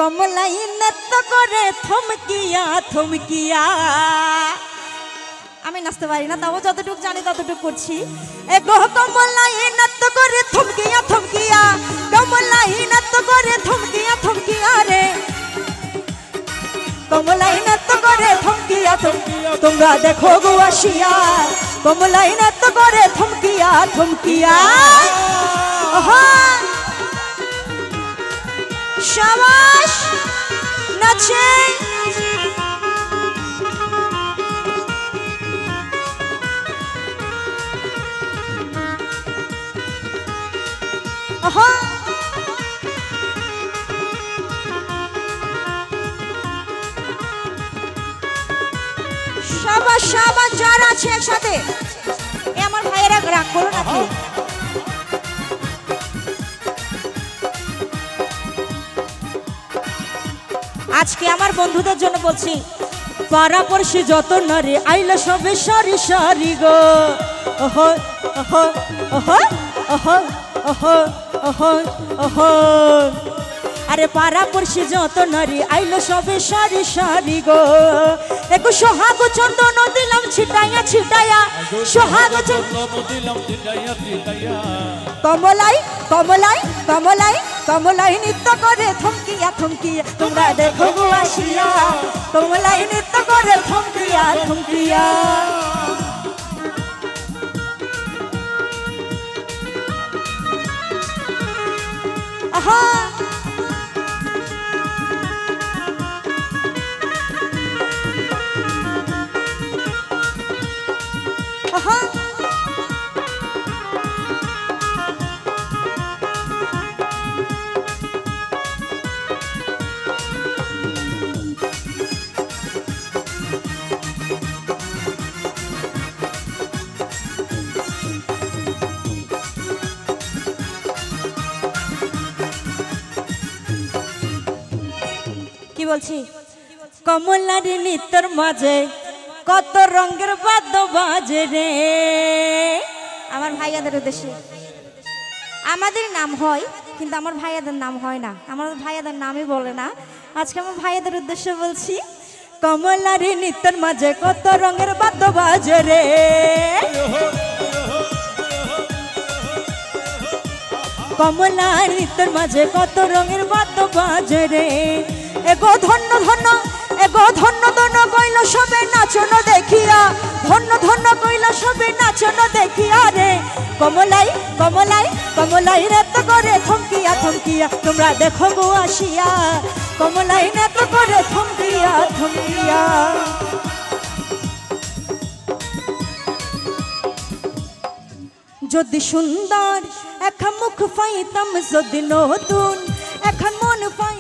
কমলাই নৃত্য করে থমকিয়া থমকিয়া। আমি নাচতে পারি না, তাও যতটুকু জানি ততটুকু করছি। এগো কমলাই নৃত্য করে থমকিয়া থমকিয়া, কমলাই নৃত্য করে থমকিয়া থমকিয়া রে, কমলাই নৃত্য করে থমকিয়া থমকিয়া। তোমরা দেখো গো আসিয়া, কমলাই নৃত্য করে থমকিয়া থমকিয়া। শাবাশ নাচে। শাবাশ শাবাশ যারা আছে একসাথে, এ আমার ভাইয়েরা রাগ করো নাকি? আজকে আমার বন্ধুদের জন্য বলছি, পাড়া পড়শি যত নারী আইলো সবে সারি সারি গো। ওহো ওহো ওহো ওহো ওহো ওহো ওহো। আরে পাড়া পড়শি যত নারী আইলো সবে সারি সারি গো। একটু সোহাগ চন্দন দিলাম ছিটাইয়া ছিটাইয়া, সোহাগ চন্দন দিলাম ছিটাইয়া ছিটাইয়া। কমলাই কমলাই কমলাই কমলাই নৃত্য করে থমকিয়া থমকিয়া। তোমরা দেখো গো আসিয়া, কমলাই নৃত্য করে থমকিয়া থমকিয়া। আহা আহা। কি বলছি? কমলার নৃত্যের মাঝে কত রঙের বাদ্য বাজে রে। আমার ভাইয়াদের উদ্দেশ্যে, আমাদের নাম হয় কিন্তু আমার ভাইয়াদের নাম হয় না, আমার ভাইয়াদের নামই বলে না। আজকে আমার ভাইয়াদের উদ্দেশ্যে বলছি, কমলার নৃত্যের মাঝে কত রঙের বাদ্য বাজে রে। কমলার নৃত্যের মাঝে কত রঙের বাদ্য বাজে রে। এগো ধন্য ধন্য, এগো ধন্য ধন্য কইল সবে নাচন দেখিয়া, ধন্য ধন্য কইল সবে নাচন দেখিয়া রে। কমলাই কমলাই কমলাই নৃত্য করে থমকিয়া থমকিয়া। তোমরা দেখো গো আসিয়া, কমলাই নৃত্য করে থমকিয়া থমকিয়া। যদি সুন্দর এখন মুখ পাইতাম, যদি নতুন এখন মন পাই।